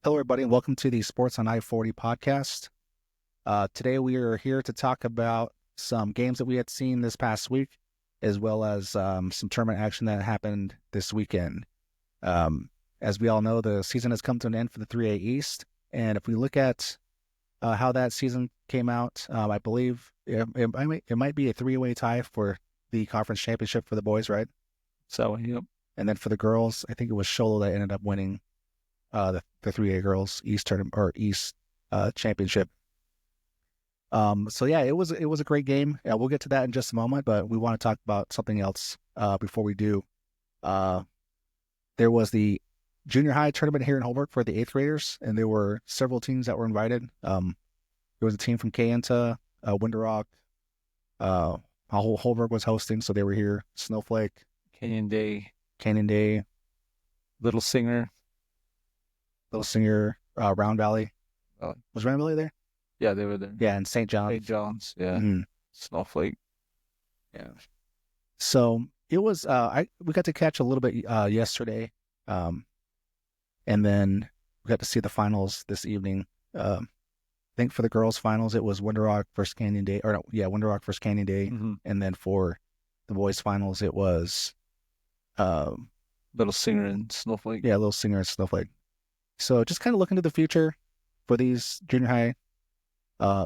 Hello, everybody, and welcome to the Sports on I-40 podcast. Today, we are here to talk about some games that we had seen this past week, as well as some tournament action that happened this weekend. As we all know, the season has come to an end for the 3A East, and if we look at how that season came out, I believe it might be a three-way tie for the conference championship for the boys, right? So, yep. And then for the girls, I think it was Show Low that ended up winning the 3A girls East tournament or East championship. So yeah, it was a great game. Yeah, we'll get to that in just a moment, but we want to talk about something else before we do. There was the junior high tournament here in Holbrook for the eighth graders, and there were several teams that were invited. There was a team from Kayenta, Winter Rock, Holbrook was hosting, so they were here. Snowflake, Canyon Day, Little Singer, Round Valley. Was Round Valley there? Yeah, they were there. Yeah, and St. John's. St. John's, yeah. Mm-hmm. Snowflake. Yeah. So it was we got to catch a little bit yesterday. And then we got to see the finals this evening. I think for the girls' finals it was Winter Rock versus Canyon Day. Winter Rock versus Canyon Day. Mm-hmm. And then for the boys' finals it was Little Singer and Snowflake. Yeah, Little Singer and Snowflake. So just kind of looking to the future for these junior high.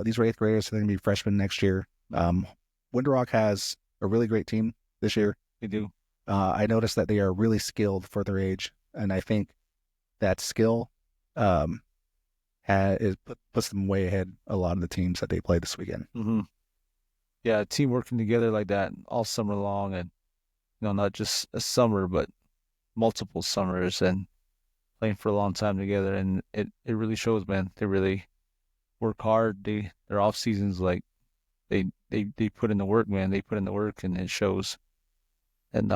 These are eighth graders, so they're going to be freshmen next year. Winter Rock has a really great team this year. They do. I noticed that they are really skilled for their age, and I think that skill puts them way ahead a lot of the teams that they played this weekend. Mm-hmm. Yeah, a team working together like that all summer long, and not just a summer, but multiple summers, and playing for a long time together, and it really shows, man. They really work hard. Their off seasons, like they put in the work, man. They put in the work, and it shows. And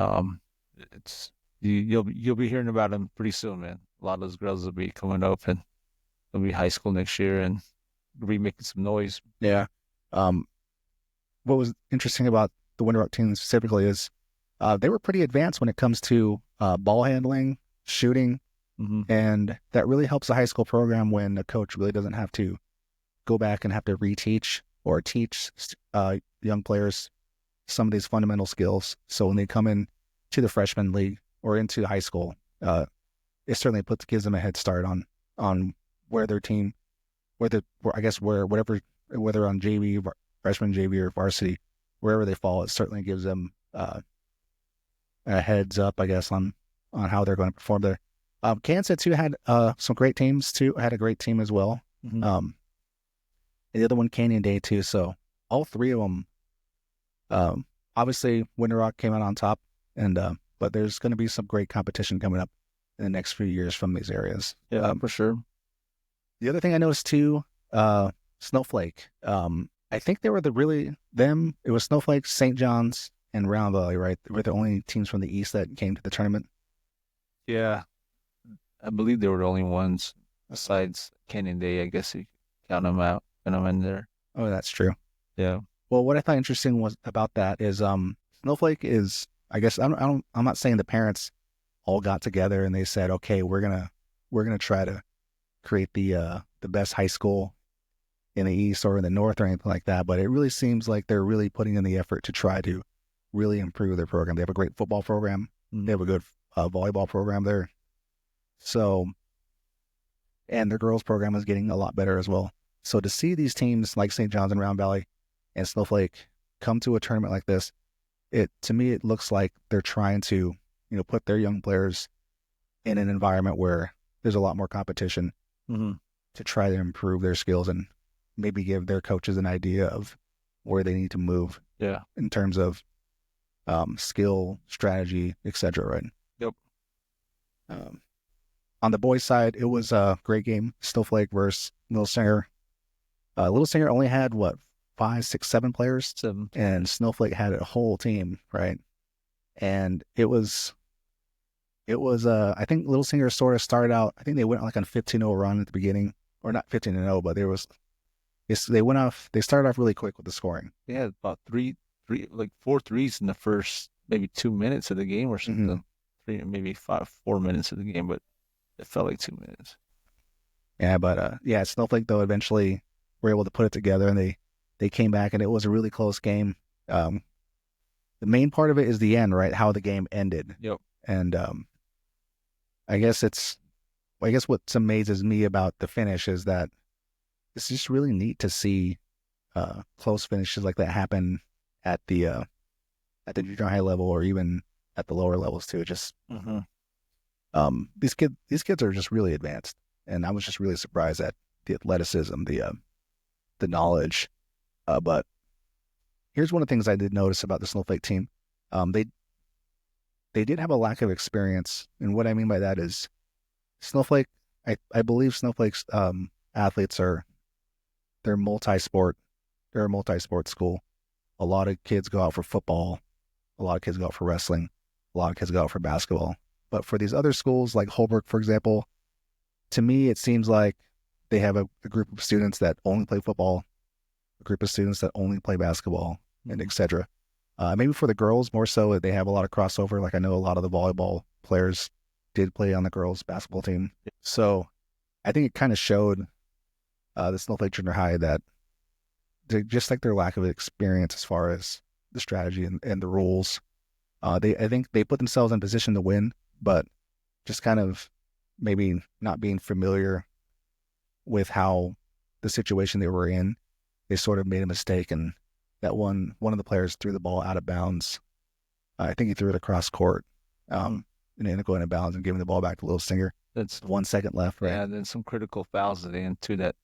it's you'll be hearing about them pretty soon, man. A lot of those girls will be coming up, and they'll be high school next year, and they'll be making some noise. Yeah. What was interesting about the Winter Rock team specifically is they were pretty advanced when it comes to ball handling, shooting, and that really helps a high school program when a coach really doesn't have to go back and have to reteach or teach young players some of these fundamental skills. So when they come in to the freshman league or into high school, it certainly gives them a head start on where their team, whether on JV, freshman JV or varsity, wherever they fall, it certainly gives them a heads up, I guess, on how they're going to perform there. Kansas too had some great teams too. Had a great team as well. Mm-hmm. And the other one, Canyon Day too. So all three of them. Obviously, Winter Rock came out on top, but there's going to be some great competition coming up in the next few years from these areas. Yeah, for sure. The other thing I noticed too, Snowflake. I think they were it was Snowflake, St. John's, and Round Valley, right? They were the only teams from the East that came to the tournament. Yeah, I believe they were the only ones besides Canyon Day. I guess you count them out and I'm in there. Oh, that's true. Yeah. Well, what I thought interesting was about that is Snowflake is, I guess I'm not saying the parents all got together and they said, okay, we're gonna try to create the best high school in the East or in the North or anything like that, but it really seems like they're really putting in the effort to try to really improve their program. They have a great football program. Mm-hmm. They have a good volleyball program there. So, and their girls program is getting a lot better as well. So to see these teams like St. John's and Round Valley and Snowflake come to a tournament like this, to me it looks like they're trying to, put their young players in an environment where there's a lot more competition to try to improve their skills and maybe give their coaches an idea of where they need to move. Yeah. In terms of skill, strategy, etc. Right. Yep. On the boys' side, it was a great game. Snowflake versus Little Singer. Little Singer only had 5, 6, 7 players, 7, and Snowflake had a whole team, right? And it was. I think Little Singer sort of started out. I think they went on a 15-0 run at the beginning, or not 15-0, but they started off really quick with the scoring. They had about 4 threes in the first maybe 2 minutes of the game or something. 4 minutes of the game, but it felt like 2 minutes. Yeah, but yeah, Snowflake though eventually were able to put it together, and they came back, and it was a really close game. Um, the main part of it is the end, right? How the game ended, Yep. and I guess it's I guess what amazes me about the finish is that it's just really neat to see close finishes like that happen at the junior high level or even at the lower levels too. Just Mm-hmm. these kids are just really advanced, and I was just really surprised at the athleticism, the knowledge. But here's one of the things I did notice about the Snowflake team. They did have a lack of experience, and what I mean by that is Snowflake. I believe Snowflake's athletes are they're multi-sport. They're a multi-sport school. A lot of kids go out for football. A lot of kids go out for wrestling. A lot of kids go out for basketball. But for these other schools, like Holbrook, for example, to me, it seems like they have a group of students that only play football, a group of students that only play basketball, and Mm-hmm. etc. Maybe for the girls more so, they have a lot of crossover. Like I know a lot of the volleyball players did play on the girls basketball team. So I think it kind of showed the Snowflake Junior High that just like their lack of experience as far as the strategy and the rules. I think they put themselves in position to win, but just kind of maybe not being familiar with how the situation they were in, they sort of made a mistake, and that one of the players threw the ball out of bounds. I think he threw it across court, and ended up going out of bounds and giving the ball back to Little Singer. That's 1 second left, right? Yeah. Then some critical fouls at the end too that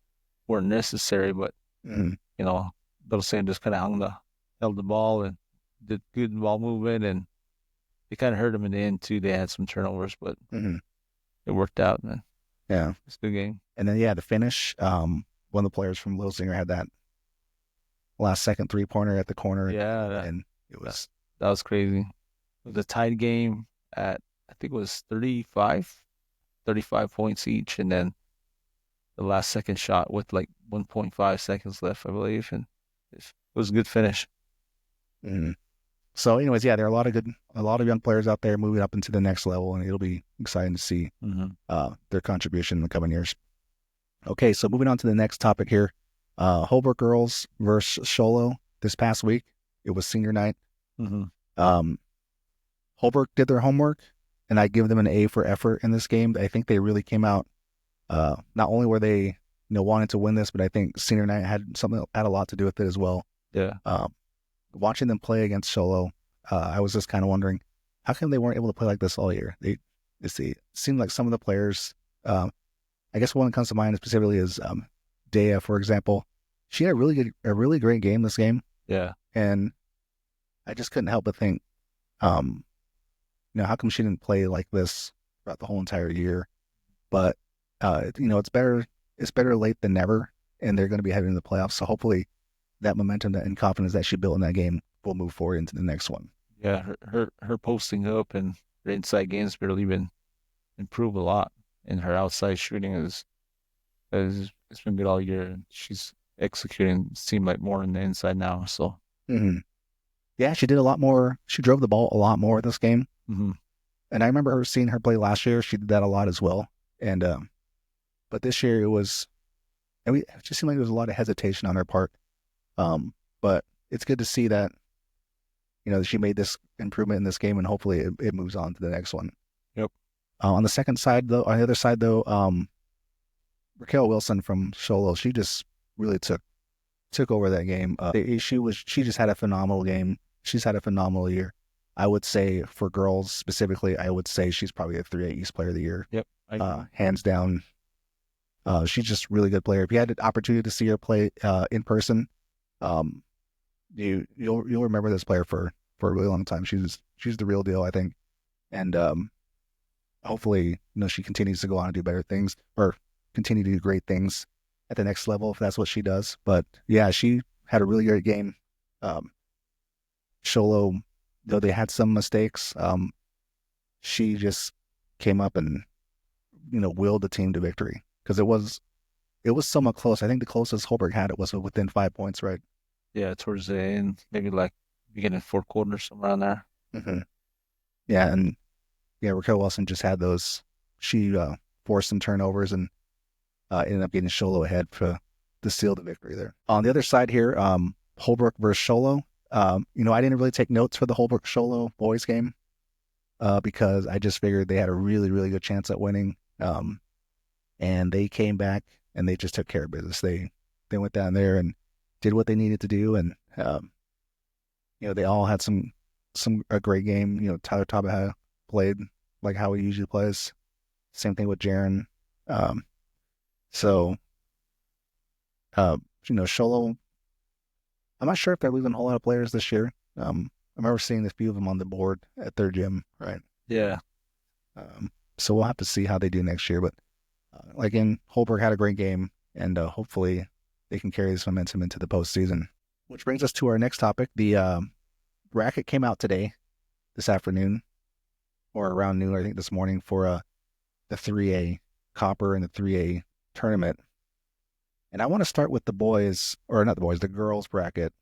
weren't necessary, but Mm-hmm. you know, Little Sam just kind of held the ball and did good ball movement, and they kind of hurt him in the end too. They had some turnovers, but Mm-hmm. it worked out, man. Yeah, It's a good game. and then yeah, the finish. One of the players from Little Singer had that last second 3-pointer at the corner, Yeah, and it that, was that was crazy. It was a tied game at I think it was 35 points each, and then the last second shot with like 1.5 seconds left, I believe, and it was a good finish. mm. So, anyways, yeah, there are a lot of young players out there moving up into the next level, and it'll be exciting to see Mm-hmm. their contribution in the coming years. Okay, so moving on to the next topic here, Holbrook girls versus Show Low this past week. It was senior night. Mm-hmm. Um, Holbrook did their homework, and I give them an A for effort in this game. I think they really came out. Not only were they, wanting to win this, but I think senior night had a lot to do with it as well. Yeah. Watching them play against Solo, I was just kind of wondering how come they weren't able to play like this all year. It seemed like some of the players. I guess one that comes to mind specifically is Dea, for example. She had a really great game this game, Yeah. and I just couldn't help but think, how come she didn't play like this throughout the whole entire year? But it's better late than never, and they're going to be heading to the playoffs. So hopefully, that momentum and confidence that she built in that game will move forward into the next one. Yeah. Her posting up and her inside game's barely been improved a lot, and her outside shooting is it's been good all year. And she's executing seem like more on the inside now. So Mm-hmm. Yeah, she did a lot more. She drove the ball a lot more this game, mm-hmm. and I remember seeing her play last year. She did that a lot as well. And but this year it just seemed like there was a lot of hesitation on her part. But it's good to see that she made this improvement in this game, and hopefully it moves on to the next one. Yep. On the other side though, Raquel Wilson from Solo, she just really took over that game. She just had a phenomenal game. She's had a phenomenal year. I would say for girls specifically, I would say she's probably a 3A East Player of the Year, Yep. hands down. She's just a really good player. If you had the opportunity to see her play in person, um, you'll remember this player for a really long time. She's the real deal, I think, and hopefully she continues to go on and do better things or continue to do great things at the next level if that's what she does. But yeah, she had a really great game. Sholo, though they had some mistakes, she just came up and willed the team to victory because it was somewhat close. I think the closest Holberg had it was within 5 points, right? Yeah, towards the end, maybe like beginning fourth quarter, somewhere around there. Mm-hmm. Yeah, and yeah, Raquel Wilson just had those. She forced some turnovers, and ended up getting Show Low ahead to seal the victory there. On the other side here, Holbrook versus Show Low. I didn't really take notes for the Holbrook Show Low boys game because I just figured they had a really, really good chance at winning. And they came back and they just took care of business. They went down there and did what they needed to do, and they all had a great game. Tyler Tabaha played like how he usually plays. Same thing with Jaron. Um, so Sholo, I'm not sure if they're losing a whole lot of players this year. I remember seeing a few of them on the board at their gym, right? Yeah. So we'll have to see how they do next year. But again, Holberg had a great game, and hopefully they can carry this momentum into the postseason. Which brings us to our next topic. The bracket came out this afternoon, or around noon, I think this morning, for the 3A Copper and the 3A tournament. And I want to start with the boys, or not the boys, the girls bracket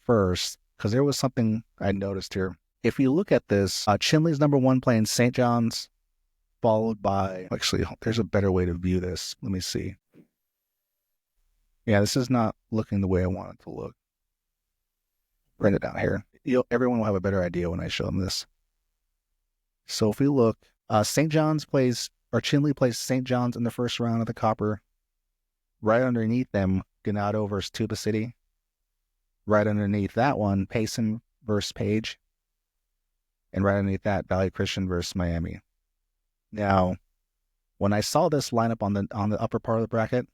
first, because there was something I noticed here. If you look at this, Chinley's number one playing St. John's, followed by, actually, there's a better way to view this. Let me see. Yeah, this is not looking the way I want it to look. Bring it down here. Everyone will have a better idea when I show them this. So if we look, Chinley plays St. John's in the first round of the Copper. Right underneath them, Ganado versus Tuba City. Right underneath that one, Payson versus Page. And right underneath that, Valley Christian versus Miami. Now, when I saw this lineup on the upper part of the bracket,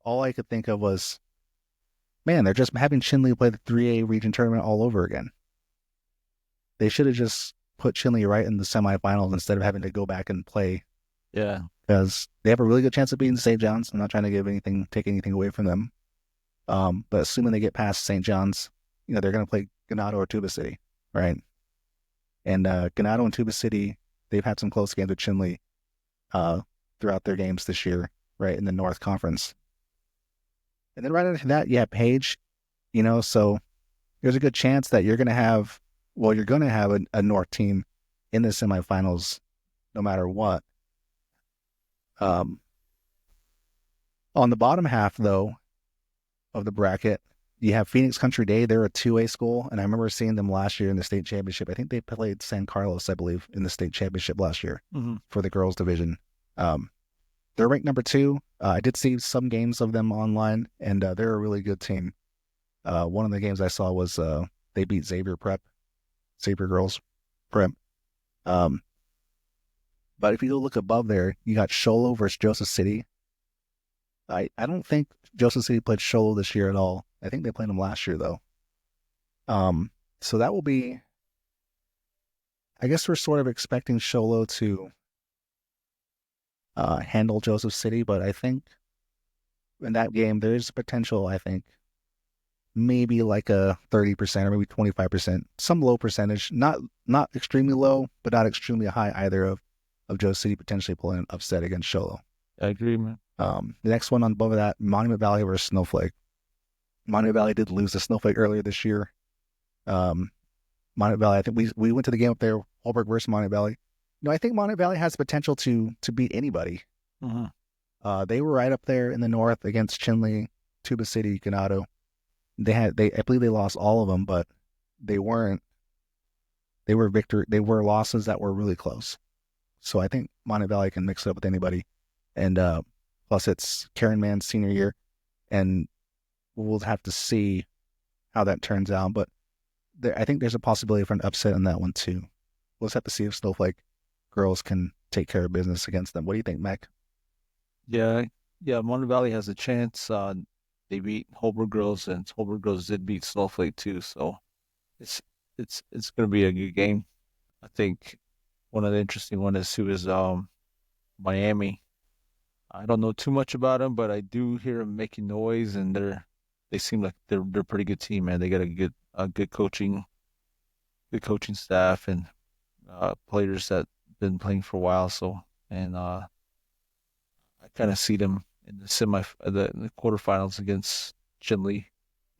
all I could think of was, man, they're just having Chinley play the 3A region tournament all over again. They should have just put Chinley right in the semifinals instead of having to go back and play. Yeah. Because they have a really good chance of beating St. John's. I'm not trying to take anything away from them. But assuming they get past St. John's, they're going to play Ganado or Tuba City, right? And Ganado and Tuba City, they've had some close games with Chinley throughout their games this year, right, in the North Conference. And then right after that, you have Page, so there's a good chance that you're going to have a North team in the semifinals no matter what. On the bottom half, though, of the bracket, you have Phoenix Country Day. They're a 2A school, and I remember seeing them last year in the state championship. I think they played San Carlos, I believe, in the state championship last year for the girls division. They're ranked number 2. I did see some games of them online, and they're a really good team. One of the games I saw was they beat Xavier Girls Prep. But if you look above there, you got Show Low versus Joseph City. I don't think Joseph City played Show Low this year at all. I think they played them last year, though. So that will be, I guess we're sort of expecting Show Low to handle Joseph City, but I think in that game, there's potential, I think, maybe like a 30% or maybe 25%, some low percentage, not extremely low, but not extremely high either of Joseph City potentially pulling an upset against Show Low. I agree, man. The next one on above that, Monument Valley versus Snowflake. Monument Valley did lose to Snowflake earlier this year. Monument Valley, I think we went to the game up there, Holbrook versus Monument Valley. I think Monument Valley has potential to beat anybody. Mm-hmm. They were right up there in the north against Chinley, Tuba City, Ganado. I believe they lost all of them, but they were losses that were really close. So I think Monument Valley can mix it up with anybody. And plus it's Karen Mann's senior year, and we'll have to see how that turns out. But I think there's a possibility for an upset on that one too. We'll just have to see if Snowflake girls can take care of business against them. What do you think, Mac? Yeah, Mountain Valley has a chance. They beat Holbrook girls, and Holbrook girls did beat Snowflake too. So it's going to be a good game. I think one of the interesting ones is Miami. I don't know too much about them, but I do hear them making noise, and they seem like they're a pretty good team, man. They got a good coaching staff, and players that been playing for a while. So, and I kind of see them in the the quarterfinals against Chinley.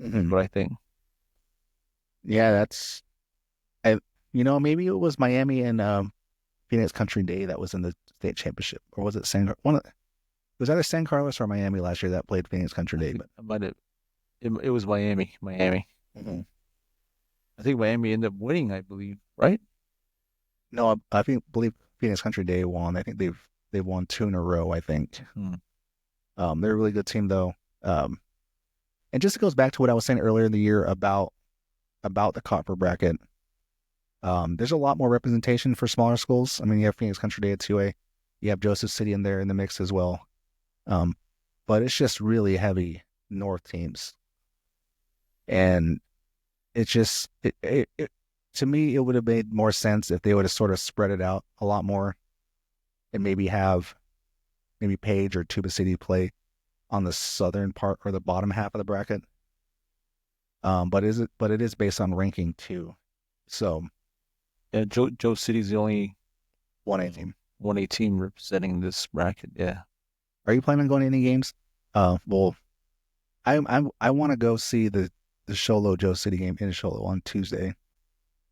Mm-hmm. What I think. Yeah, maybe it was Miami and Phoenix Country Day that was in the state championship, or was it San? was either San Carlos or Miami last year that played Phoenix Country I Day, think but I might have. It was Miami. Miami. mhm. I think Miami ended up winning. I believe. Right? No, I think believe Phoenix Country Day won. I think they've won 2 in a row, I think. Hmm. They're a really good team though. And just goes back to what I was saying earlier in the year about the copper bracket. There's a lot more representation for smaller schools. I mean, you have Phoenix Country Day at 2A. You have Joseph City in there in the mix as well. Um, but it's just really heavy North teams. And it's just, to me, it would have made more sense if they would have sort of spread it out a lot more and maybe have maybe Page or Tuba City play on the southern part or the bottom half of the bracket. But it is based on ranking too. So Yeah. Joe City's the only 1A team. 1A team representing this bracket. Yeah. Are you planning on going to any games? Well, I want to go see the Show Low Joe City game in Show Low on Tuesday.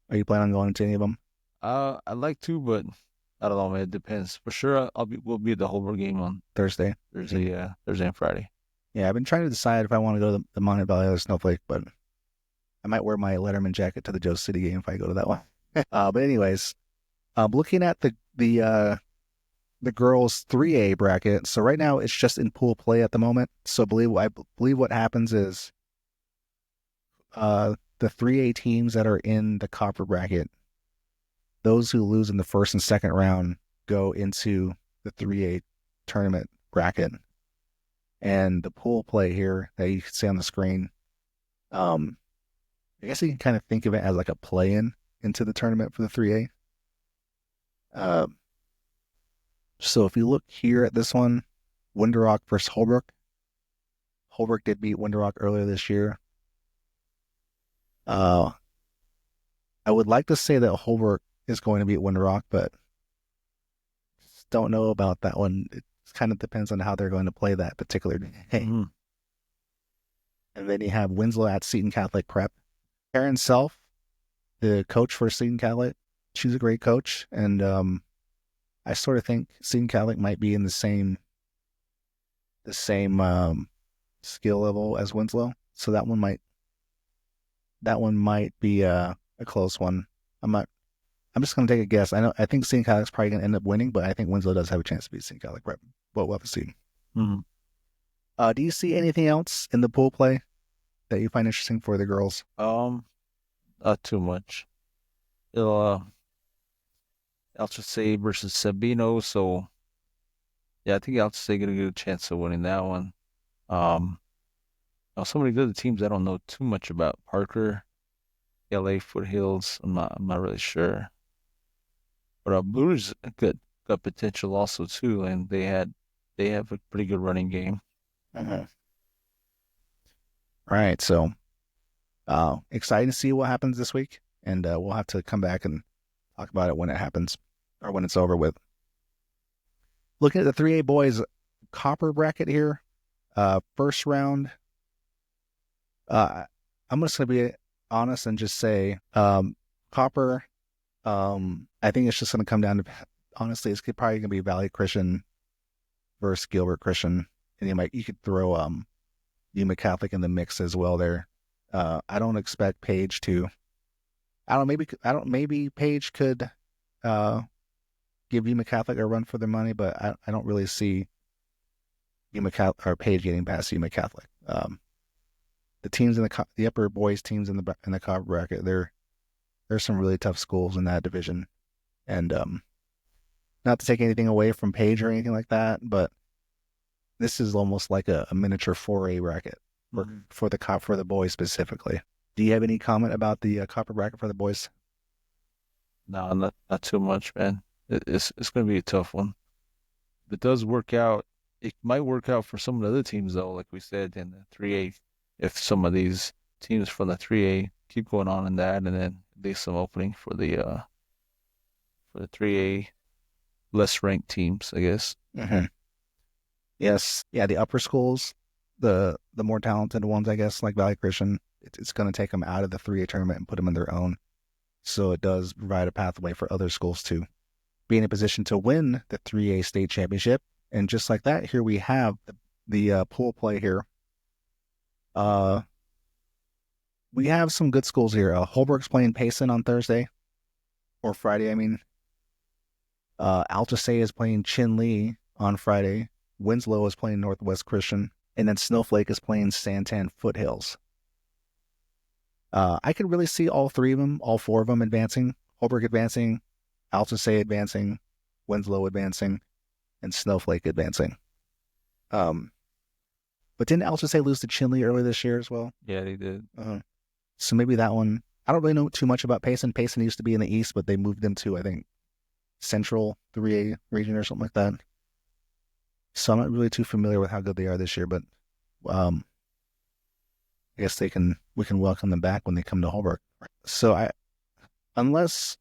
Are you planning on going to any of them I'd like to, but I don't know, man. It depends. For sure, we'll be at the Holbrook game on Thursday? Thursday. Yeah, Thursday and Friday. Yeah, I've been trying to decide if I want to go to the Monument Valley or Snowflake, but I might wear my Letterman jacket to the Joe City game if I go to that one. But anyways, looking at the girls 3A bracket. So right now it's just in pool play at the moment. So I believe what happens is the 3A teams that are in the copper bracket, those who lose in the first and second round go into the 3A tournament bracket. And the pool play here that you can see on the screen, I guess you can kind of think of it as like a play-in into the tournament for the 3A. So if you look here at this one, Winter Rock versus Holbrook. Holbrook did beat Winter Rock earlier this year. I would like to say that Holbrook is going to beat Winter Rock, but don't know about that one. It kind of depends on how they're going to play that particular day. Mm-hmm. And then you have Winslow at Seton Catholic Prep. Karen Self, the coach for Seton Catholic, she's a great coach, and I sort of think Seton Catholic might be in the same skill level as Winslow, so that one might be a close one. I'm just gonna take a guess. I think Seton Catholic's probably gonna end up winning, but I think Winslow does have a chance to beat Seton Catholic. Right? But we'll have to see. Mm-hmm. Do you see anything else in the pool play that you find interesting for the girls? Not too much. It'll Alchese versus Sabino, so yeah, I think Alchese gonna get a chance of winning that one. Now some of the other teams I don't know too much about. Parker, LA Foothills, I'm not really sure. But Blues got potential also too, and they have a pretty good running game. Uh-huh. All right, so excited to see what happens this week, and we'll have to come back and talk about it when it happens or when it's over with. Looking at the 3A boys copper bracket here, first round. I'm just gonna be honest and just say copper. I think it's just gonna come down to, honestly, it's probably gonna be Valley Christian versus Gilbert Christian, and you could throw Yuma Catholic in the mix as well there. I don't expect Page to. Maybe Page could give Yuma Catholic a run for their money, but I don't really see Yuma Catholic or Page getting past Yuma Catholic. The teams in the upper boys teams in the copper bracket, there's some really tough schools in that division, and not to take anything away from Page or anything like that, but this is almost like a miniature 4A bracket for the boys specifically. Do you have any comment about the copper bracket for the boys? No, not too much, man. It's going to be a tough one. If it does work out, it might work out for some of the other teams though, like we said in the 3A. If some of these teams from the 3A keep going on in that, and then there's some opening for the 3A less ranked teams, I guess. Mm-hmm. Yes, yeah, the upper schools, the more talented ones, I guess, like Valley Christian, it's going to take them out of the 3A tournament and put them in their own. So it does provide a pathway for other schools to be in a position to win the 3A state championship And just like that, here we have the pool play here. Uh, we have some good schools here. Holbrook's playing Payson on Thursday or Friday. I mean, Altusay is playing Chinle on Friday. Winslow is playing Northwest Christian, and then Snowflake is playing Santan Foothills. I could really see all three of them, all four of them advancing. Holbrook advancing, Altusay advancing, Winslow advancing, and Snowflake advancing. But didn't Altusay lose to Chinle earlier this year as well? Yeah, they did. So maybe that one. I don't really know too much about Payson. Payson used to be in the East, but they moved them to, I think, Central 3A region or something like that. So I'm not really too familiar with how good they are this year, but I guess we can welcome them back when they come to Holbrook. So unless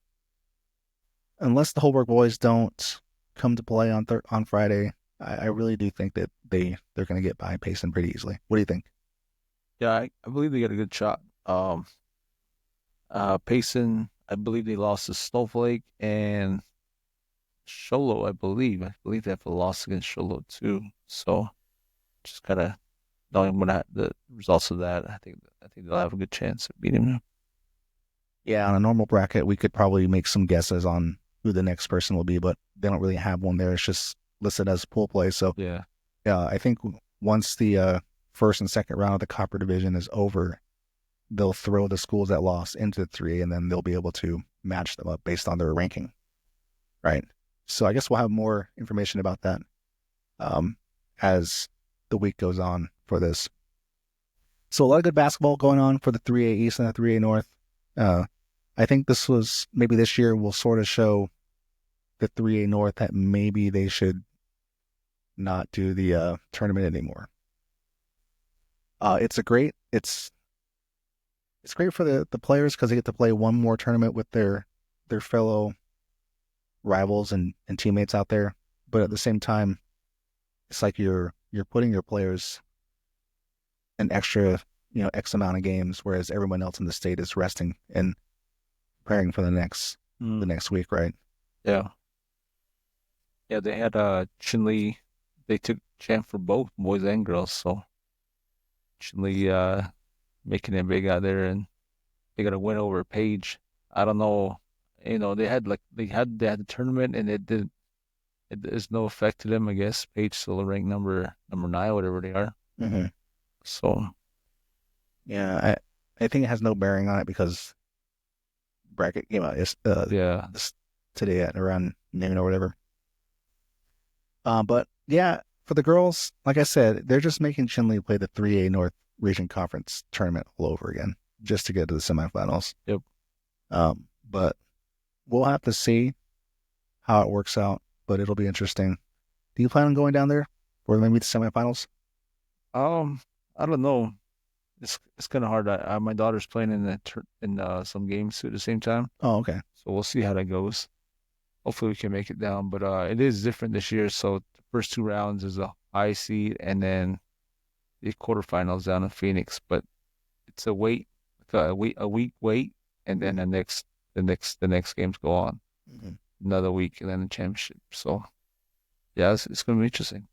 the Holbrook boys don't come to play on Friday, I really do think that they're going to get by Payson pretty easily. What do you think? Yeah, I believe they got a good shot. Payson, I believe they lost to Snowflake and Show Low, I believe. I believe they have a loss against Show Low too. So just gotta knowing the results of that, I think they'll have a good chance of beating them. Yeah, on a normal bracket, we could probably make some guesses on who the next person will be, but they don't really have one there. It's just listed as pool play. So yeah, I think once the first and second round of the Copper Division is over, they'll throw the schools that lost into 3A, and then they'll be able to match them up based on their ranking. Right. So I guess we'll have more information about that as the week goes on for this. So a lot of good basketball going on for the 3A East and the 3A North. I think this year will sort of show the 3A North that maybe they should not do the tournament anymore. It's great for the players because they get to play one more tournament with their fellow rivals and teammates out there. But at the same time, it's like you're putting your players an extra, X amount of games, whereas everyone else in the state is resting and preparing for the next week, right? Yeah. Yeah, they had Chinle. They took champ for both boys and girls, so Chinle making it big out there, and they got a win over Page. I don't know, they had the tournament, and there's no effect to them. I guess Page still ranked number 9, whatever they are. Mm-hmm. So, yeah, I think it has no bearing on it because bracket came out today at around noon or whatever. But yeah, for the girls, like I said, they're just making Chinle play the 3A North Region Conference tournament all over again just to get to the semifinals. Yep. But we'll have to see how it works out, but it'll be interesting. Do you plan on going down there for maybe the semifinals? I don't know. It's kind of hard. My daughter's playing in some games too at the same time. Oh, okay. So we'll see how that goes. Hopefully we can make it down, but it is different this year. So the first 2 rounds is a high seed, and then the quarterfinals down in Phoenix. But it's a week wait, and then the next games go on. Mm-hmm. Another week, and then the championship. So yeah, it's going to be interesting.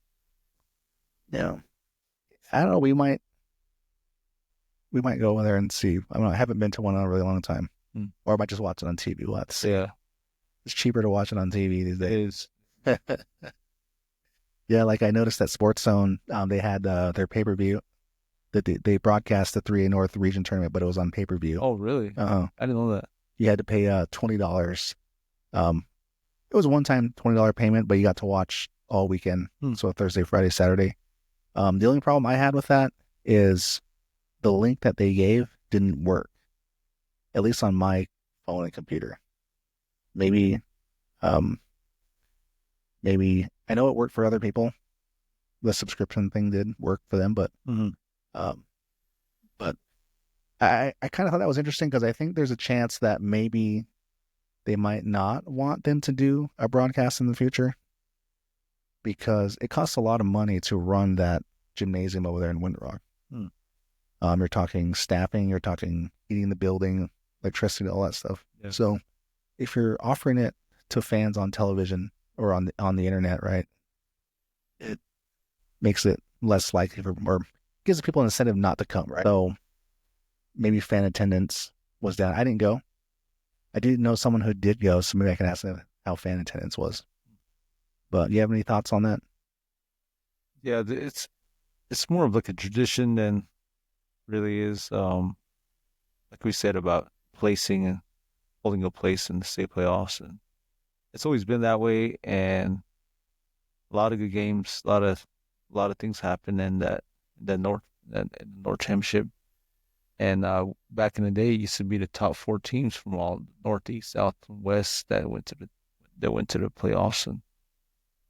Yeah, I don't know. We might go over there and see. I don't know. I haven't been to one in a really long time, or I might just watch it on TV. We'll have to see. Yeah. It's cheaper to watch it on TV these days. Yeah, like I noticed that Sports Zone, they had their pay-per-view that they broadcast the 3A North Region Tournament, but it was on pay-per-view. Oh, really? I didn't know that. You had to pay $20. It was a one-time $20 payment, but you got to watch all weekend. So Thursday, Friday, Saturday. The only problem I had with that is the link that they gave didn't work, at least on my phone and computer. Maybe I know it worked for other people. The subscription thing did work for them, but but I kind of thought that was interesting because I think there's a chance that maybe they might not want them to do a broadcast in the future because it costs a lot of money to run that gymnasium over there in Winter Rock. You're talking staffing, you're talking heating the building, electricity, all that stuff. Yeah. So if you're offering it to fans on television or on the internet, right, it makes it less likely or gives people an incentive not to come, right? So maybe fan attendance was down. I didn't go. I didn't know someone who did go, so maybe I can ask them how fan attendance was. But you have any thoughts on that? Yeah, it's more of like a tradition than really is. Like we said about placing and holding a place in the state playoffs, and it's always been that way. And a lot of good games, a lot of things happen in that North Championship. And back in the day, it used to be the top four teams from all Northeast, South, and West that went to the playoffs, and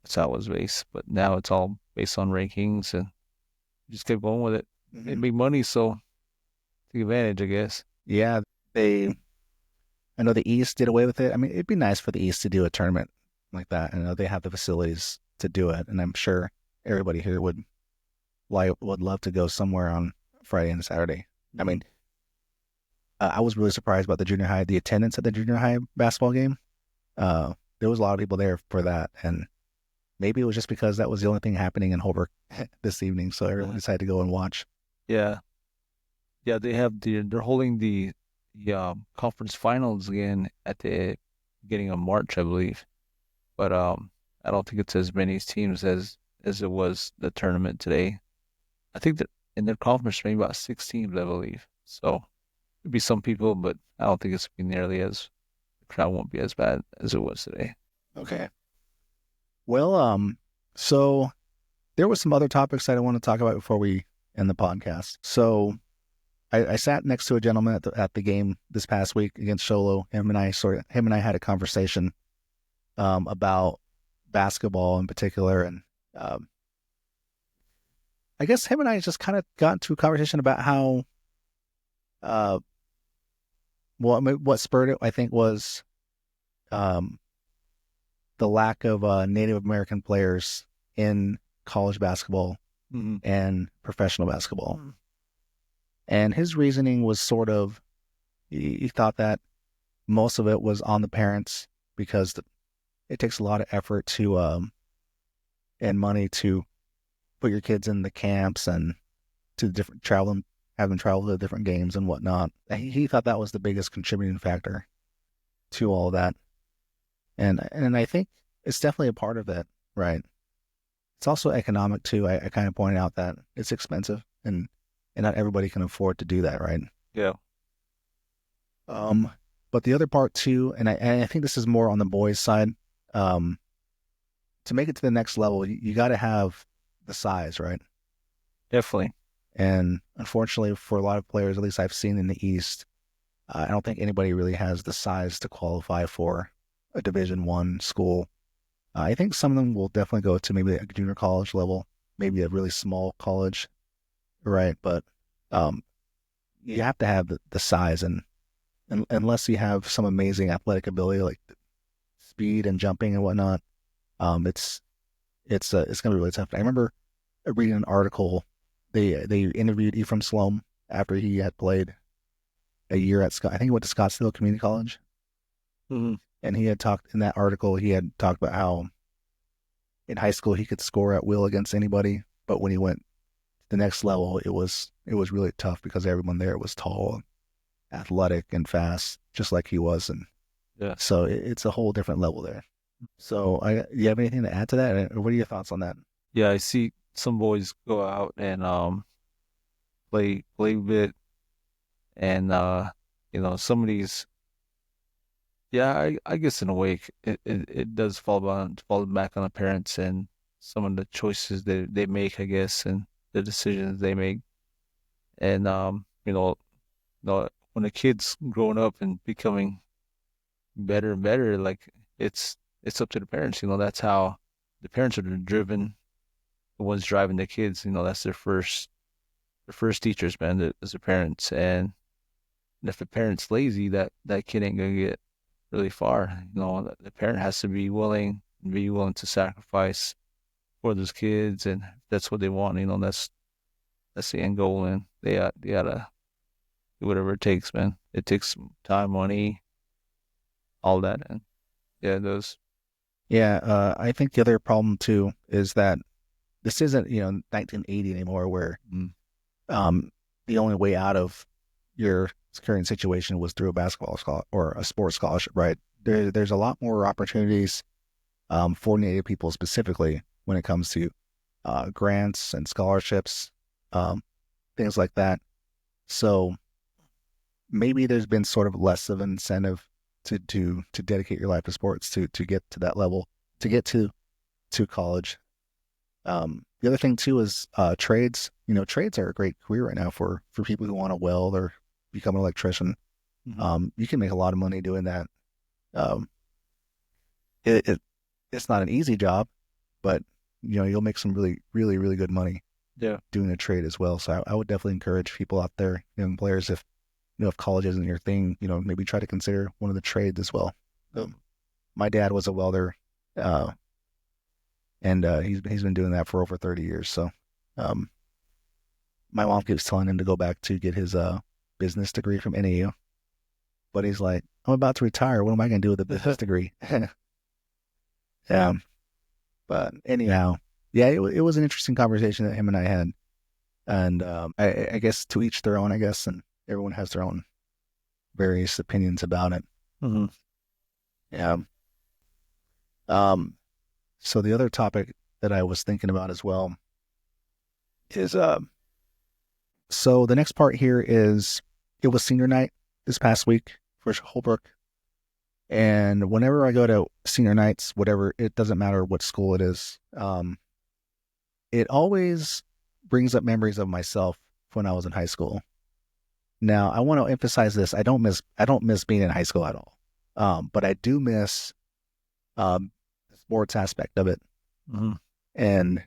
that's how it was based. But now it's all based on rankings, and just kept going with it. Made big money, so take advantage, I guess. Yeah, they. I know the East did away with it. I mean, it'd be nice for the East to do a tournament like that. I know they have the facilities to do it, and I'm sure everybody here would love to go somewhere on Friday and Saturday. I mean, I was really surprised about the attendance at the junior high basketball game. There was a lot of people there for that, and maybe it was just because that was the only thing happening in Holbrook this evening, so everyone decided to go and watch. Yeah, yeah, they're holding the conference finals again at the beginning of March, I believe. But I don't think it's as many teams as it was the tournament today. I think that in their conference, maybe about 6 teams, I believe. So it'd be some people, but I don't think it's gonna be nearly as the crowd won't be as bad as it was today. Okay. Well, so there were some other topics that I want to talk about before we end the podcast. So I sat next to a gentleman at the game this past week against Show Low. Him and I had a conversation about basketball in particular, and I guess him and I just kind of got into a conversation about how uh, what spurred it, I think, was um, the lack of Native American players in college basketball and professional basketball. And his reasoning was sort of, he thought that most of it was on the parents because it takes a lot of effort and money to put your kids in the camps and to have them travel to different games and whatnot. And he thought that was the biggest contributing factor to all of that. And I think it's definitely a part of it, right? It's also economic too. I kind of pointed out that it's expensive and not everybody can afford to do that, right? Yeah. But the other part too, and I think this is more on the boys' side, to make it to the next level, you got to have the size, right? Definitely. And unfortunately, for a lot of players, at least I've seen in the East, I don't think anybody really has the size to qualify for a Division I school. I think some of them will definitely go to maybe a junior college level, maybe a really small college, right? But you have to have the size, and unless you have some amazing athletic ability like speed and jumping and whatnot, it's it's gonna be really tough. I remember reading an article. They interviewed Ephraim Sloan after he had played a year at Scott. I think he went to Scottsdale Community College, and he had talked in that article. He had talked about how in high school he could score at will against anybody, but when he went to the next level, it was really tough because everyone there was tall, athletic, and fast, just like he was, and Yeah. so it's a whole different level there. So, do you have anything to add to that? Or what are your thoughts on that? Yeah, I see some boys go out and play a bit, and some of these, yeah, I guess in a way it does fall back on the parents and some of the choices they make, I guess, and the decisions they make. And when a kid's growing up and becoming better and better, like it's up to the parents. That's how the parents are driven, the ones driving the kids. That's their first teachers, man, as their parents. And if the parent's lazy, that kid ain't gonna get really far. The parent has to be willing to sacrifice for those kids, and if that's what they want. That's the end goal, and they gotta do whatever it takes, man. It takes time, money, all that, and yeah, those. Yeah, I think the other problem too is that this isn't, 1980 anymore where Mm. um, the only way out of your current situation was through a basketball scholarship or a sports scholarship, right? There's a lot more opportunities for Native people specifically when it comes to grants and scholarships, um, things like that. So maybe there's been sort of less of an incentive to dedicate your life to sports to get to that level, to get to college. The other thing too is trades. Trades are a great career right now for people who want to weld or become an electrician. Mhm. You can make a lot of money doing that. Um, it it's not an easy job, but you'll make some really really really good money Yeah. doing a trade as well. So I would definitely encourage people out there, young players, if college isn't your thing, maybe try to consider one of the trades as well. My dad was a welder, uh, and he's been doing that for over 30 years. So um, my mom keeps telling him to go back to get his business degree from NAU, but he's like, I'm about to retire. What am I going to do with a business degree? Yeah, but anyhow, yeah, it was an interesting conversation that him and I had, and I guess to each their own, I guess, and everyone has their own various opinions about it. Mhm. Yeah. Um, so the other topic that I was thinking about as well is so the next part here is it was senior night this past week for Holbrook. And whenever I go to senior nights, whatever, it doesn't matter what school it is, it always brings up memories of myself when I was in high school. Now, I want to emphasize this. I don't miss being in high school at all. But I do miss the sports aspect of it. Mhm. And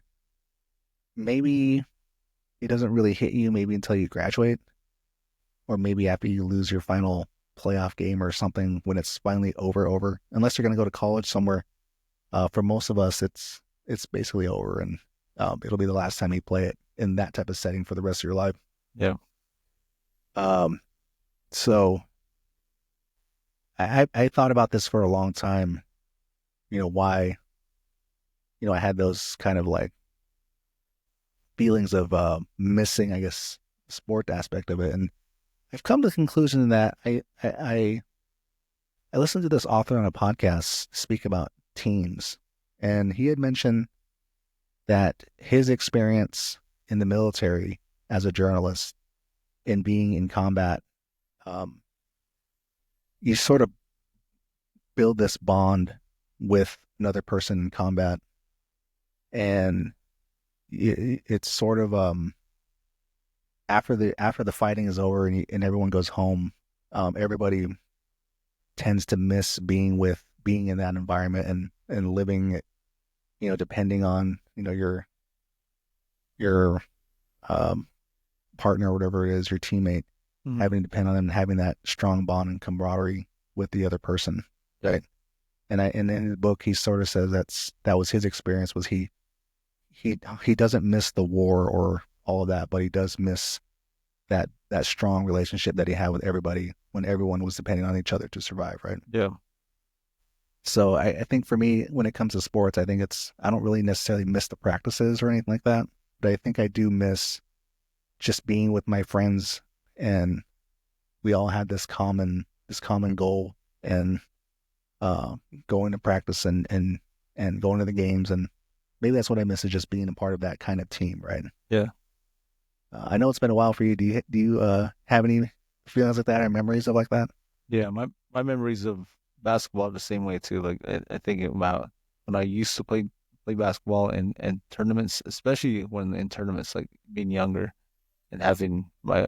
maybe it doesn't really hit you maybe until you graduate, or maybe after you lose your final playoff game or something when it's finally over. Unless you're going to go to college somewhere, for most of us, it's basically over, and it'll be the last time you play it in that type of setting for the rest of your life. Yeah. Um, so I thought about this for a long time. Why I had those kind of like feelings of missing, I guess, the sport aspect of it, and I've come to the conclusion that I listened to this author on a podcast speak about teams, and he had mentioned that his experience in the military as a journalist and being in combat, um, you sort of build this bond with another person in combat, and it's sort of after the fighting is over and everyone goes home, everybody tends to miss being in that environment and living, depending on your um, partner or whatever it is, your teammate, Mhm. having to depend on them and having that strong bond and camaraderie with the other person, right? And in his book, he sort of says that was his experience. Was he doesn't miss the war or all of that, but he does miss that strong relationship that he had with everybody when everyone was depending on each other to survive, right? Yeah. So I think for me, when it comes to sports, I don't really necessarily miss the practices or anything like that, but I think I do miss just being with my friends, and we all had this common goal, and uh, going to practice and going to the games, and maybe that's what I miss, is just being a part of that kind of team, right? Yeah. I know it's been a while for you. Do you have any feelings like that or memories of like that? Yeah. My memories of basketball are the same way too. Like I think about when I used to play basketball and tournaments, especially when in tournaments, like being younger and having my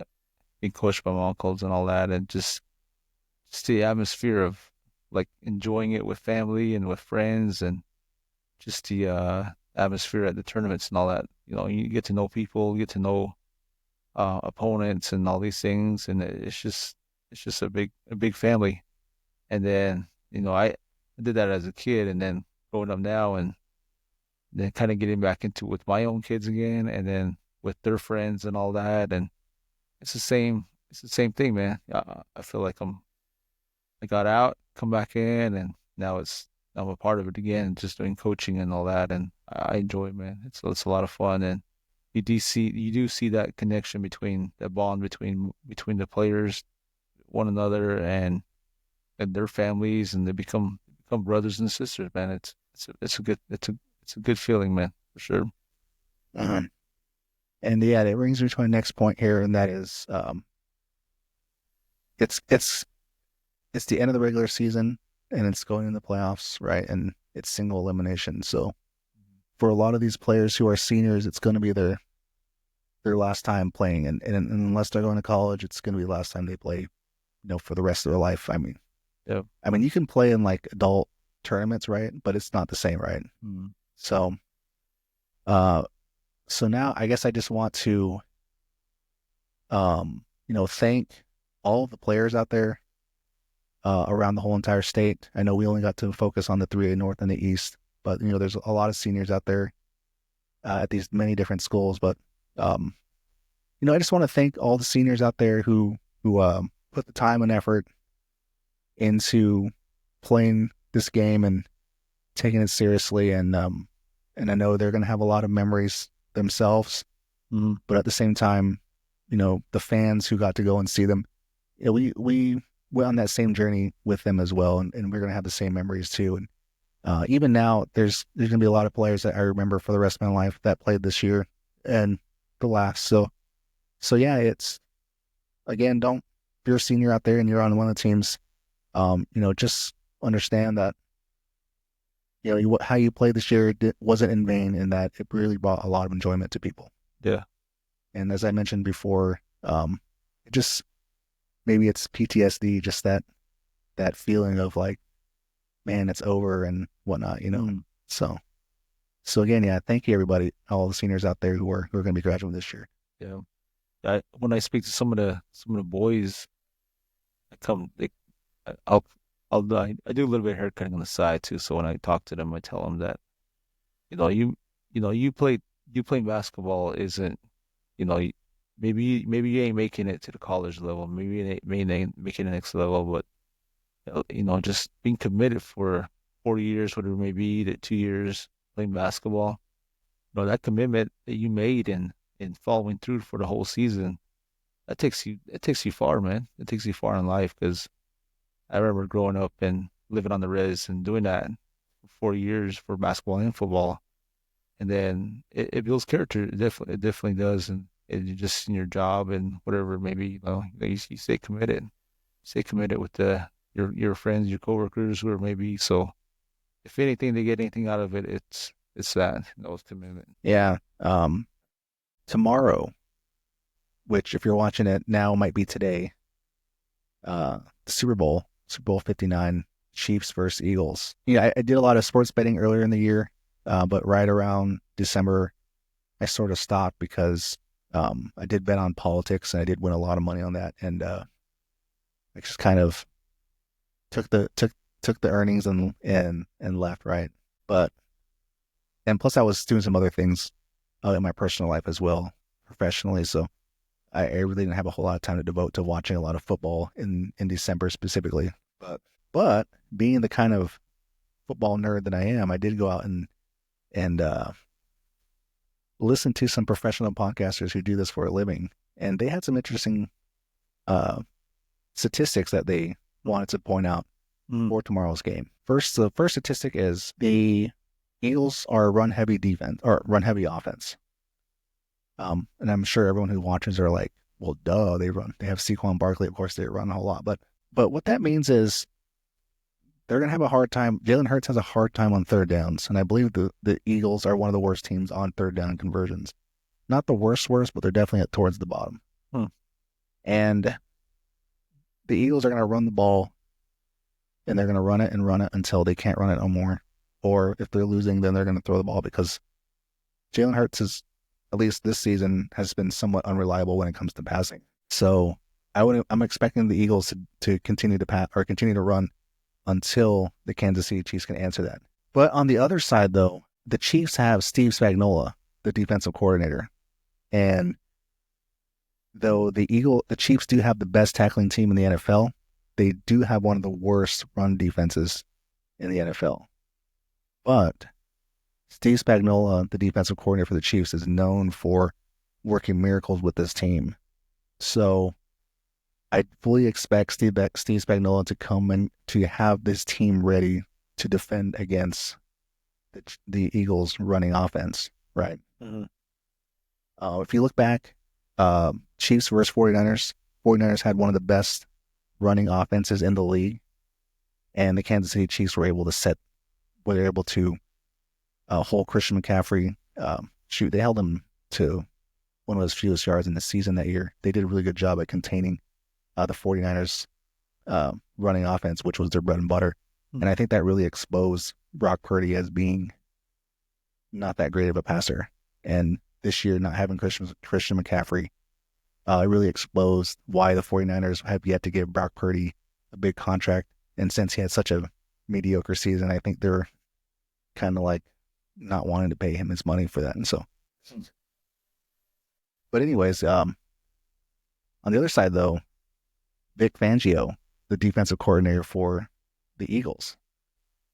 being coached by my uncles and all that, and just the atmosphere of like enjoying it with family and with friends, and just the atmosphere at the tournaments and all that. You get to know people, you get to know opponents and all these things, and it's just a big family. And then I did that as a kid, and then growing up now, and then kind of getting back into with my own kids again, and then with their friends and all that, and it's the same thing, man. I feel like I got out, come back in, and I'm a part of it again, just doing coaching and all that, and I enjoy it, man. It's a lot of fun, and you do see that connection between the bond between the players, one another, and their families, and they become brothers and sisters, man. It's a good feeling, man, for sure. Uh-huh. And yeah, it brings me to my next point here, and that is, it's it's it's the end of the regular season, and it's going in the playoffs, right? And it's single elimination. So for a lot of these players who are seniors, it's going to be their last time playing, and unless they're going to college, it's going to be the last time they play, for the rest of their life. Yeah. I mean, you can play in like adult tournaments, right? But it's not the same, right? Mm. So, uh, so now I guess I just want to, thank all of the players out there, around the whole entire state. I know we only got to focus on the 3A North and the East, but there's a lot of seniors out there, at these many different schools. But um, I just want to thank all the seniors out there who put the time and effort into playing this game and taking it seriously. And I know they're going to have a lot of memories themselves. But at the same time, the fans who got to go and see them, we went on that same journey with them as well, and we're going to have the same memories too. And even now, there's going to be a lot of players that I remember for the rest of my life that played this year and the last. So yeah, it's, again, if you're a senior out there and you're on one of the teams, just understand that how you played this year wasn't in vain, and that it really brought a lot of enjoyment to people. Yeah. And as I mentioned before, it just, maybe it's PTSD, just that feeling of like, man, it's over and whatnot. So again, yeah, thank you everybody, all the seniors out there who are going to be graduating this year. Yeah. When I speak to some of the boys, I come they I do a little bit of haircutting on the side too. So when I talk to them, I tell them that you know you you playing basketball isn't, you know maybe you ain't making it to the college level, maybe you ain't making the next level, but just being committed for 4 years, whatever it may be, that 2 years playing basketball, that commitment that you made in following through for the whole season, it takes you far, man. It takes you far in life, because I remember growing up and living on the res and doing that for 4 years for basketball and football. And then it builds character. It definitely does. And you just in your job and whatever, maybe, you stay committed. Stay committed with your friends, your coworkers, whoever it may be. So if anything, they get anything out of it, it's that. It's commitment. Yeah. Tomorrow, which if you're watching it now might be today, the Super Bowl 59, Chiefs versus Eagles. I did a lot of sports betting earlier in the year, but right around December, I sort of stopped because I did bet on politics and I did win a lot of money on that, and I just kind of took the earnings and left, right? But and plus I was doing some other things in my personal life as well, professionally, so I really didn't have a whole lot of time to devote to watching a lot of football in December specifically. But being the kind of football nerd that I am, I did go out and listen to some professional podcasters who do this for a living, and they had some interesting statistics that they wanted to point out for tomorrow's game. The first statistic is the Eagles are a run heavy defense, or run heavy offense. And I'm sure everyone who watches are like, well, duh, they have Saquon Barkley, of course they run a whole lot. But what that means is they're going to have a hard time. Jalen Hurts has a hard time on third downs. And I believe the Eagles are one of the worst teams on third down conversions. Not the worst, but they're definitely towards the bottom. And the Eagles are going to run the ball, and they're going to run it until they can't run it no more. Or if they're losing, then they're going to throw the ball, because Jalen Hurts is, at least this season, has been somewhat unreliable when it comes to passing. So I'm expecting the Eagles to continue to pass or continue to run until the Kansas City Chiefs can answer that. But on the other side, though, the Chiefs have Steve Spagnuolo, the defensive coordinator, and though the Chiefs do have the best tackling team in the NFL, they do have one of the worst run defenses in the NFL. But Steve Spagnuolo, the defensive coordinator for the Chiefs, is known for working miracles with this team. So I fully expect Steve Spagnuolo to come and to have this team ready to defend against the Eagles' running offense, right? Mm-hmm. If you look back, Chiefs versus 49ers, 49ers had one of the best running offenses in the league, and the Kansas City Chiefs were able to hold Christian McCaffrey. They held him to one of his fewest yards in the season that year. They did a really good job at containing the 49ers running offense, which was their bread and butter. And I think that really exposed Brock Purdy as being not that great of a passer. And this year, not having Christian McCaffrey, it really exposed why the 49ers have yet to give Brock Purdy a big contract. And since he had such a mediocre season, I think they're kind of like not wanting to pay him his money for that. And so, but anyways, on the other side though, Vic Fangio, the defensive coordinator for the Eagles,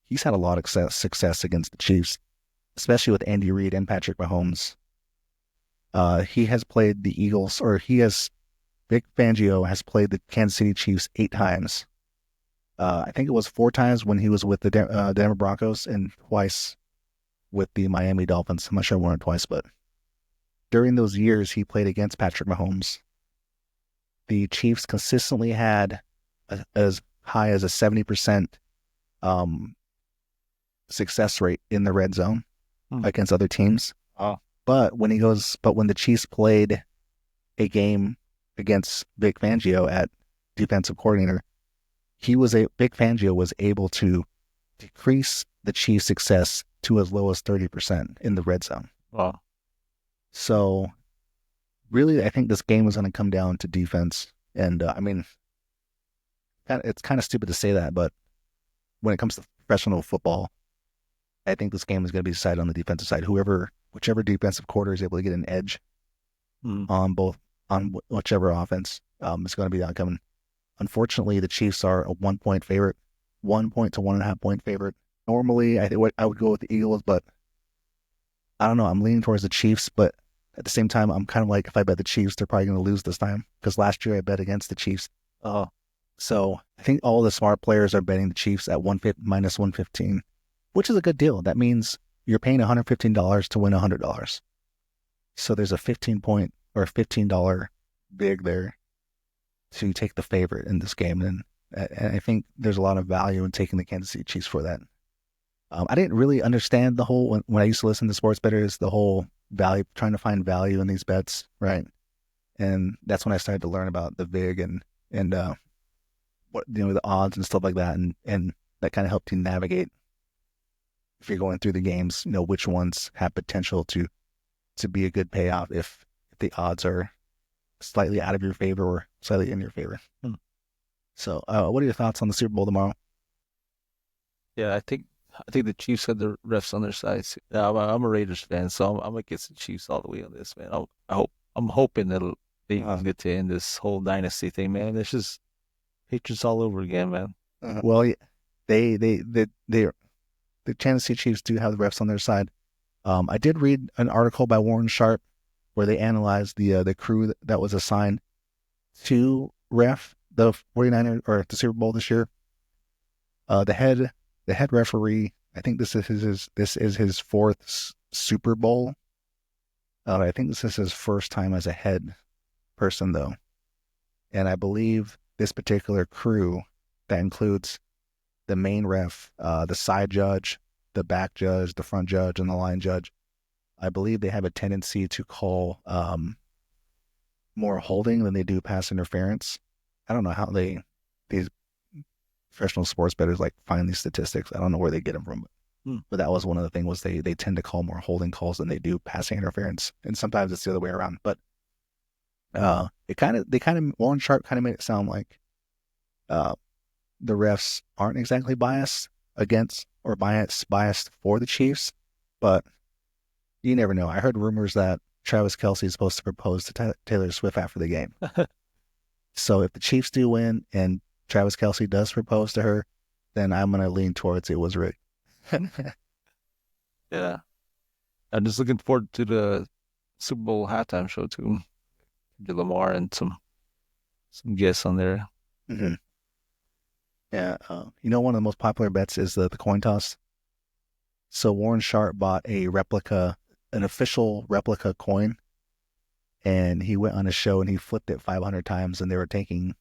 he's had a lot of success against the Chiefs, especially with Andy Reid and Patrick Mahomes. He has played the Eagles, Vic Fangio has played the Kansas City Chiefs 8 times. I think it was 4 times when he was with the Denver Broncos and twice with the Miami Dolphins. I'm not sure, 1 or twice, but during those years he played against Patrick Mahomes, the Chiefs consistently had as high as a 70% success rate in the red zone against other teams. Oh. But when the Chiefs played a game against Vic Fangio at defensive coordinator, Vic Fangio was able to decrease the Chiefs' success to as low as 30% in the red zone. Wow. So really, I think this game is going to come down to defense. And I mean, it's kind of stupid to say that, but when it comes to professional football, I think this game is going to be decided on the defensive side. Whichever defensive quarter is able to get an edge on whichever offense, is going to be the outcome. Unfortunately, the Chiefs are a 1-point favorite, 1 point to 1.5 point favorite. Normally, I would go with the Eagles, but I don't know. I'm leaning towards the Chiefs, but at the same time, I'm kind of like, if I bet the Chiefs, they're probably going to lose this time because last year I bet against the Chiefs. So I think all the smart players are betting the Chiefs at minus 115, which is a good deal. That means you're paying $115 to win $100. So there's a 15-point or $15 big there to take the favorite in this game. And I think there's a lot of value in taking the Kansas City Chiefs for that. I didn't really understand the whole, when I used to listen to sports bettors, the whole value, trying to find value in these bets, right? And that's when I started to learn about the VIG and what, the odds and stuff like that. And that kind of helped you navigate, if you're going through the games, which ones have potential to be a good payout if the odds are slightly out of your favor or slightly in your favor. So, what are your thoughts on the Super Bowl tomorrow? Yeah, I think the Chiefs had the refs on their side. Yeah, I'm a Raiders fan, so I'm against the Chiefs all the way on this, man. I'm hoping that they can get to end this whole dynasty thing, man. It's just Patriots all over again, man. Well, the Kansas City Chiefs do have the refs on their side. I did read an article by Warren Sharp where they analyzed the crew that was assigned to ref the 49ers or the Super Bowl this year. The head referee, I think this is his 4th Super Bowl. I think this is his first time as a head person though. And I believe this particular crew that includes the main ref, the side judge, the back judge, the front judge, and the line judge, I believe they have a tendency to call more holding than they do pass interference. I don't know how these professional sports bettors find these statistics. I don't know where they get them from, but that was one of the things, was they tend to call more holding calls than they do passing interference, and sometimes it's the other way around. But Warren Sharp kind of made it sound like the refs aren't exactly biased against or biased for the Chiefs, but you never know. I heard rumors that Travis Kelce is supposed to propose to Taylor Swift after the game. So if the Chiefs do win and Travis Kelce does propose to her, then I'm going to lean towards it was rigged. Yeah. I'm just looking forward to the Super Bowl halftime show too. Lamar and some guests on there. Mm-hmm. Yeah. One of the most popular bets is the coin toss. So Warren Sharp bought an official replica coin, and he went on a show and he flipped it 500 times, and they were taking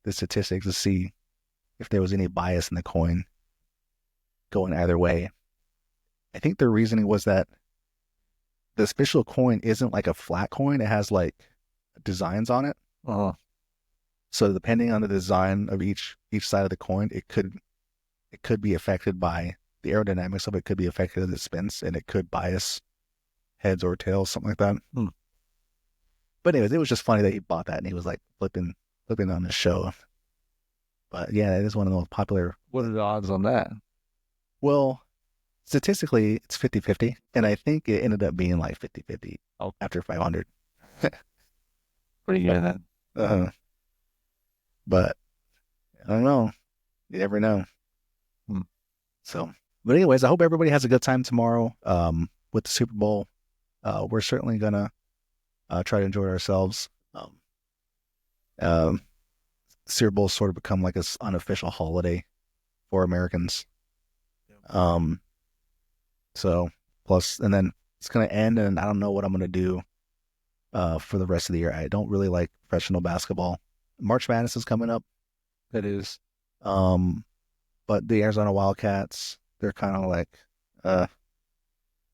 the statistics to see if there was any bias in the coin going either way. I think the reasoning was that the official coin isn't like a flat coin; it has like designs on it. Uh, So depending on the design of each side of the coin, it could be affected by the aerodynamics of it. Could be affected as it spins, and it could bias heads or tails, something like that. hmm. But anyways, it was just funny that he bought that and he was like flipping on the show. But yeah, it is one of the most popular. What are the odds on that? Well, statistically, it's 50-50, and I think it ended up being like 50-50 Oh, after 500. pretty good then. Uh, but I don't know. You never know. Hmm. So, but anyways, I hope everybody has a good time tomorrow. With the Super Bowl, we're certainly gonna try to enjoy ourselves. Um, Super Bowl sort of become like this unofficial holiday for Americans. Um, so plus, and then it's gonna end, and I don't know what I'm gonna do for the rest of the year. I don't really like professional basketball. March Madness is coming up. That is. Um, but the Arizona Wildcats, they're kind of like, uh,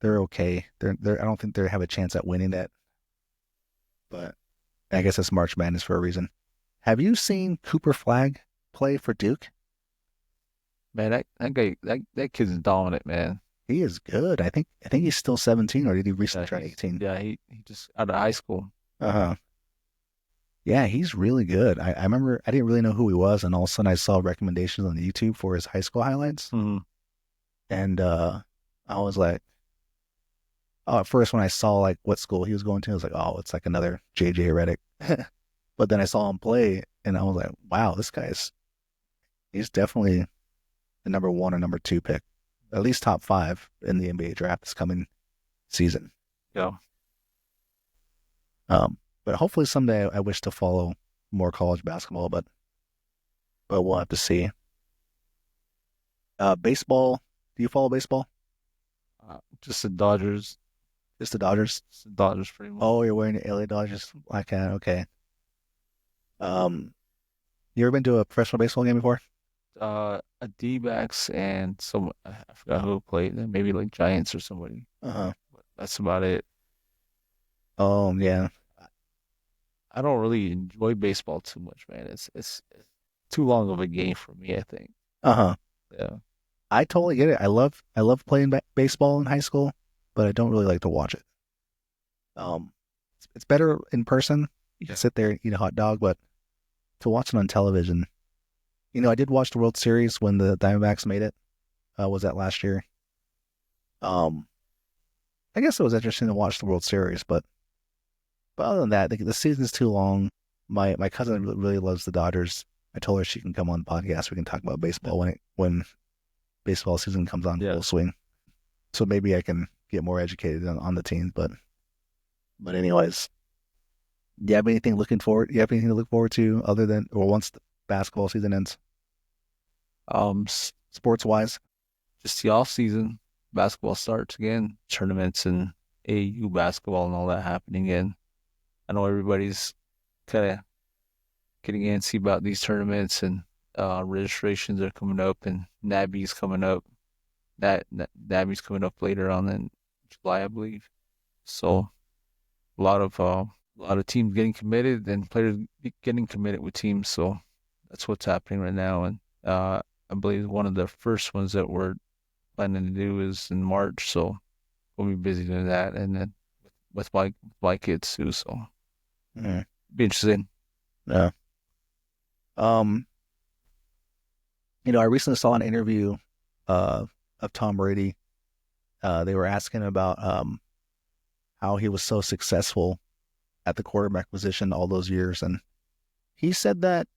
they're okay. I don't think they have a chance at winning that, but I guess it's March Madness for a reason. Have you seen Cooper Flag play for Duke? Man, that guy that kid's dominant, man. He is good. I think he's still 17, or did he Yeah, recently turn 18? he just out of high school. Uh-huh. Yeah, he's really good. I remember I didn't really know who he was, and all of a sudden I saw recommendations on YouTube for his high school highlights. Mm-hmm. And I was like, oh, at first when I saw like what school he was going to, I was like, oh, it's like another JJ Redick. But then I saw him play, and I was like, wow, he's definitely the number one or number two pick, at least top five in the NBA draft this coming season. Yeah. But hopefully someday I wish to follow more college basketball, but we'll have to see. Baseball. Do you follow baseball? Just the Dodgers. Just the Dodgers? Just the Dodgers pretty much. Oh, you're wearing the LA Dodgers black hat. Okay. Um, you ever been to a professional baseball game before? A D-backs and some I forgot who played. Maybe like Giants or somebody. Uh-huh. But that's about it. Oh, yeah. I don't really enjoy baseball too much, man. It's too long of a game for me, I think. Uh-huh. Yeah. I totally get it. I love playing baseball in high school, but I don't really like to watch it. It's better in person. You can sit there and eat a hot dog, but to watch it on television, I did watch the World Series when the Diamondbacks made it. Was that last year? Um, I guess it was interesting to watch the World Series, but other than that, the season's too long. My cousin really loves the Dodgers. I told her she can come on the podcast. We can talk about baseball when baseball season comes on full swing. So maybe I can get more educated on the team. But anyways, do you have anything to look forward to other than or once the basketball season ends, sports wise? Just the off season, basketball starts again, tournaments and AU basketball and all that happening again. I know everybody's kind of getting antsy about these tournaments and registrations are coming up and NABBY's coming up. NABBY's coming up later on in July, I believe. So a lot of teams getting committed and players getting committed with teams. So that's what's happening right now. And I believe one of the first ones that we're planning to do is in March. So we'll be busy doing that, and then with my kids too. So be interesting. Yeah. I recently saw an interview of Tom Brady. They were asking about how he was so successful at the quarterback position all those years, and he said that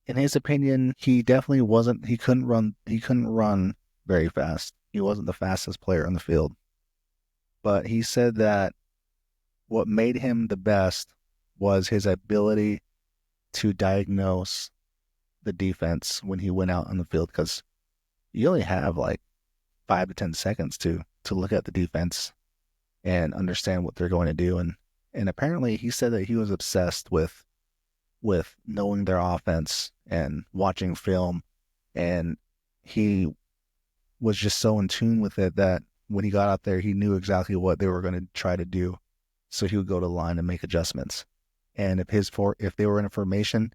in his opinion, he definitely wasn't. He couldn't run very fast. He wasn't the fastest player on the field. but he said that what made him the best was his ability to diagnose the defense when he went out on the field, because you only have like 5 to 10 seconds to look at the defense and understand what they're going to do. And apparently he said that he was obsessed with knowing their offense and watching film, and he was just so in tune with it that when he got out there, he knew exactly what they were going to try to do. So he would go to the line and make adjustments. And if they were in a formation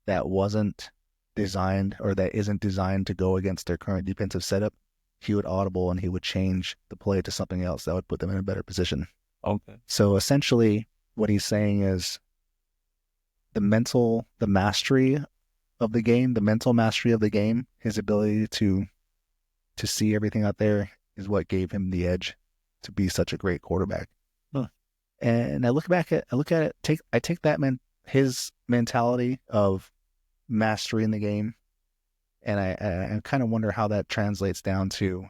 that wasn't designed, or that isn't designed to go against their current defensive setup, he would audible and he would change the play to something else that would put them in a better position. Okay. So essentially what he's saying is the mastery of the game, the mental mastery of the game, his ability to see everything out there is what gave him the edge to be such a great quarterback. Huh. And I look at it, I take his mentality of mastering the game, and I kind of wonder how that translates down to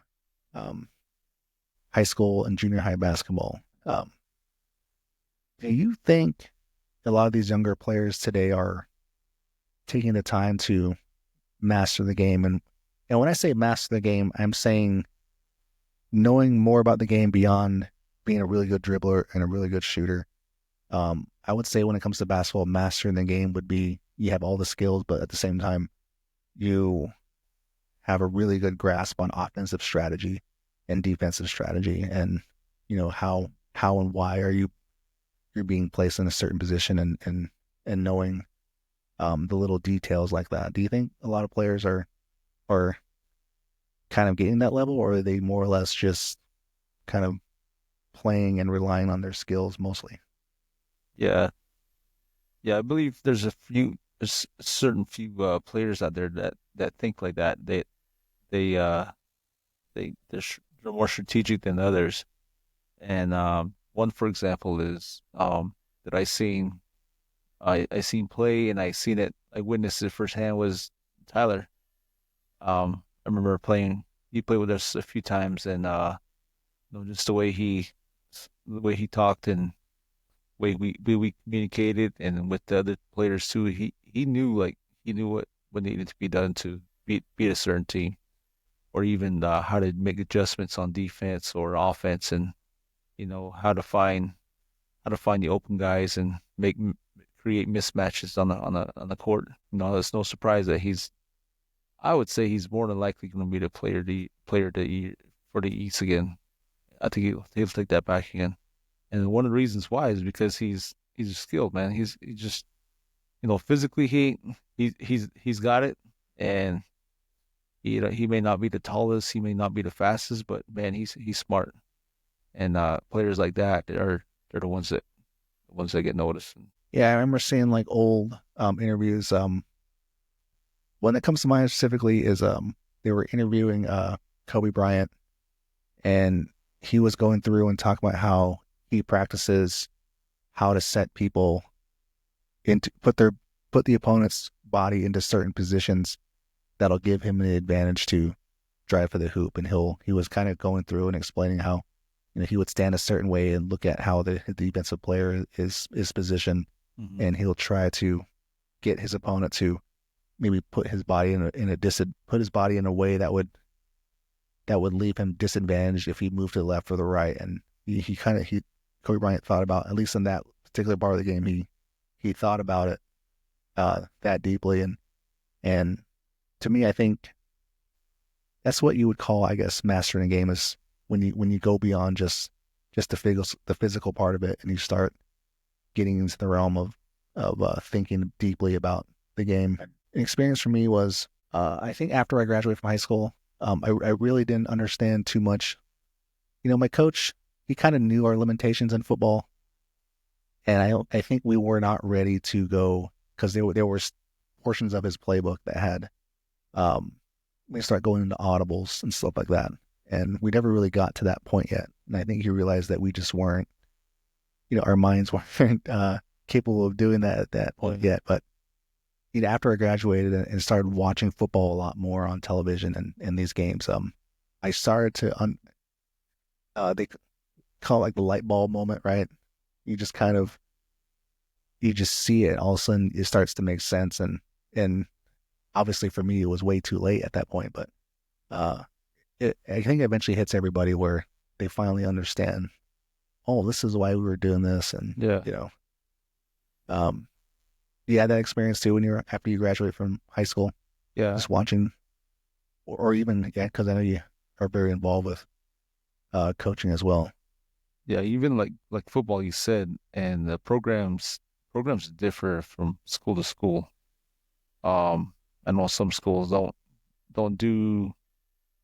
high school and junior high basketball. Do you think a lot of these younger players today are taking the time to master the game? And when I say master the game, I'm saying knowing more about the game beyond being a really good dribbler and a really good shooter. I would say when it comes to basketball, mastering the game would be you have all the skills, but at the same time, you have a really good grasp on offensive strategy and defensive strategy, and how and why you're being placed in a certain position, and knowing the little details like that. Do you think a lot of players are kind of getting that level, or are they more or less just kind of playing and relying on their skills mostly? Yeah. Yeah, I believe there's a certain few players out there that think like that. They they're more strategic than others. And one, for example, is that I seen play, and I witnessed it firsthand, was Tyler. I remember he played with us a few times, and just the way he talked, and we communicated, and with the other players too. He knew what needed to be done to beat a certain team, or even how to make adjustments on defense or offense, and how to find the open guys and create mismatches on the court. It's no surprise that I would say he's more than likely going to be the player for the East again. I think he'll take that back again. And one of the reasons why is because he's skilled, man. He just physically he's got it, and he may not be the tallest, he may not be the fastest, but man, he's smart. And players like that they're the ones that get noticed. Yeah, I remember seeing like old interviews. One that comes to mind specifically is they were interviewing Kobe Bryant, and he was going through and talking about how he practices how to set people into put the opponent's body into certain positions that'll give him an advantage to drive for the hoop. And he was kind of going through and explaining how he would stand a certain way and look at how the defensive player is positioned, Mm-hmm. and he'll try to get his opponent to maybe put his body put his body in a way that would leave him disadvantaged if he moved to the left or the right. And Kobe Bryant thought about, at least in that particular part of the game, he thought about it that deeply. And to me, I think that's what you would call, I guess, mastering a game, is when you go beyond just the physical part of it, and you start getting into the realm of thinking deeply about the game. An experience for me was, I think after I graduated from high school, I really didn't understand too much. My coach, he kind of knew our limitations in football, and I think we were not ready to go, because there were portions of his playbook that had we start going into audibles and stuff like that, and we never really got to that point yet. And I think he realized that we just weren't, our minds weren't capable of doing that at that point yet. But after I graduated and started watching football a lot more on television and these games, I started to call it like the light bulb moment, right? You just kind of you just see it. All of a sudden, it starts to make sense, and obviously for me, it was way too late at that point. But uh, I think it eventually hits everybody where they finally understand. Oh, this is why we were doing this, and Yeah. um, you had that experience too when you were after you graduated from high school, Yeah. just watching, or even because I know you are very involved with coaching as well. Yeah. Even like football, you said, and the programs differ from school to school. Um, I know some schools don't do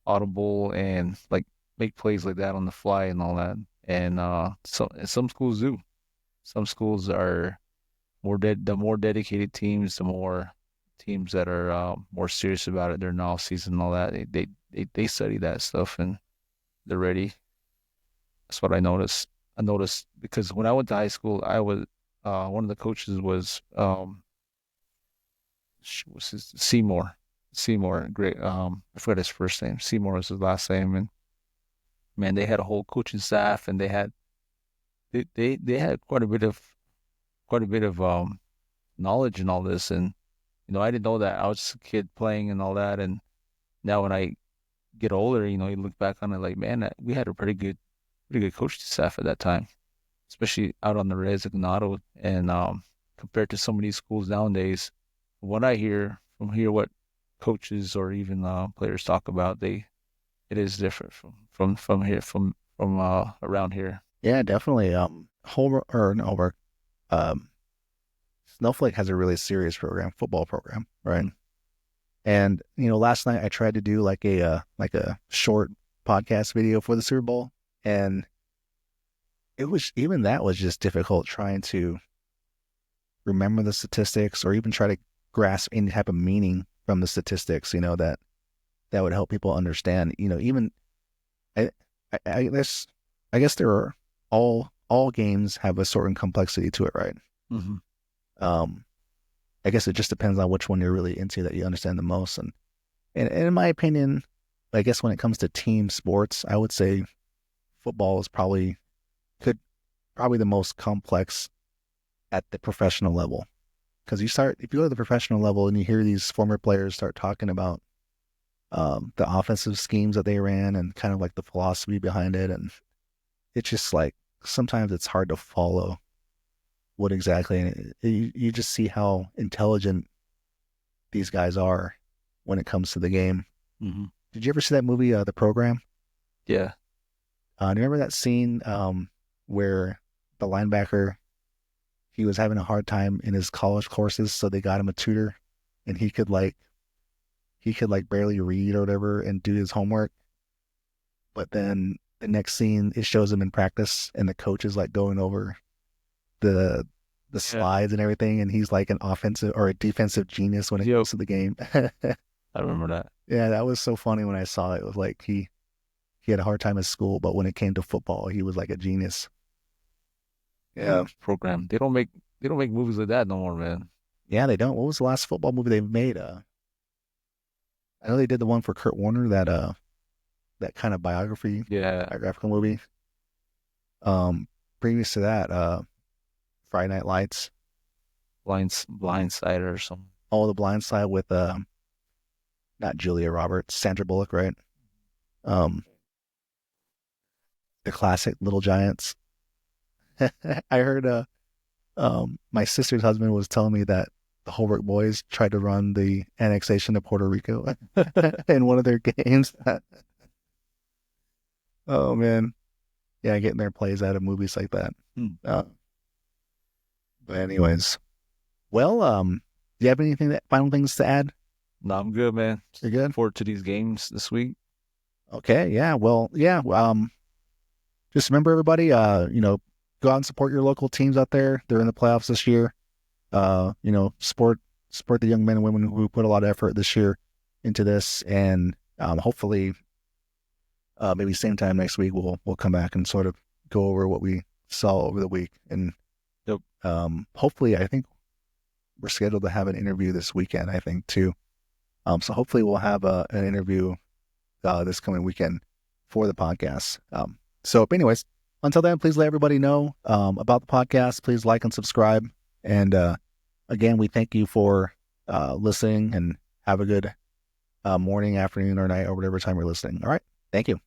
audible and like make plays like that on the fly and all that. And some schools do. Some schools are the more dedicated teams, the more teams that are more serious about it. They're in off season and all that. They study that stuff and they're ready. That's what I noticed. I noticed because when I went to high school, I was one of the coaches was his Seymour. Seymour, great. I forgot his first name. Seymour was his last name, and man, they had a whole coaching staff, and they had quite a bit of knowledge and all this, and I didn't know that. I was just a kid playing and all that, and now when I get older, you look back on it like, man, we had a pretty good coaching staff at that time, especially out on the res and Ganado, and compared to some of these schools nowadays, what I hear what coaches or even players talk about, it is different from here from around here. Yeah, definitely. Holbrook or no, Holbrook, um, Snowflake has a really serious program, football program, right? Mm. And last night I tried to do like a short podcast video for the Super Bowl, and it was even that was just difficult trying to remember the statistics or even try to grasp any type of meaning from the statistics, that would help people understand. Even I, I guess there are all games have a certain complexity to it, right? Mm-hmm. Um, I guess it just depends on which one you're really into that you understand the most. And in my opinion, I guess when it comes to team sports, I would say football is probably the most complex at the professional level. Because if you go to the professional level and you hear these former players start talking about the offensive schemes that they ran and kind of like the philosophy behind it, and it's just like sometimes it's hard to follow what exactly. And you just see how intelligent these guys are when it comes to the game. Mm-hmm. Did you ever see that movie, The Program? Yeah. Do you remember that scene where the linebacker he was having a hard time in his college courses, so they got him a tutor, and he could barely read or whatever and do his homework. But then the next scene, it shows him in practice, and the coach is like going over the Yeah. slides and everything, and he's like an offensive or a defensive genius when it Yo, comes to the game. I remember that. Yeah, that was so funny when I saw it. It was like he had a hard time at school, but when it came to football, he was like a genius. Yeah. Program. They don't make movies like that no more, man. Yeah, they don't. What was the last football movie they made? I know they did the one for Kurt Warner, that kind of Yeah. biographical movie. Previous to that, Friday Night Lights, Blindsider or something. all the Blind Side with not Julia Roberts, Sandra Bullock, right? Um, the classic Little Giants. I heard my sister's husband was telling me that the Holbrook boys tried to run the annexation of Puerto Rico in one of their games. Oh man, yeah, getting their plays out of movies like that. Hmm. But anyways, well, do you have final things to add? No, I'm good, man. You're good. Forward to these games this week. Okay, yeah. Well, yeah. Just remember, everybody. Go out and support your local teams out there. They're in the playoffs this year. Support the young men and women who put a lot of effort this year into this, and hopefully, maybe same time next week we'll come back and sort of go over what we saw over the week, and Yep. hopefully, I think we're scheduled to have an interview this weekend. I think too. So hopefully we'll have an interview this coming weekend for the podcast. So, anyways, until then, please let everybody know about the podcast. Please like and subscribe. And again, we thank you for listening, and have a good morning, afternoon, or night, or whatever time you're listening. All right. Thank you.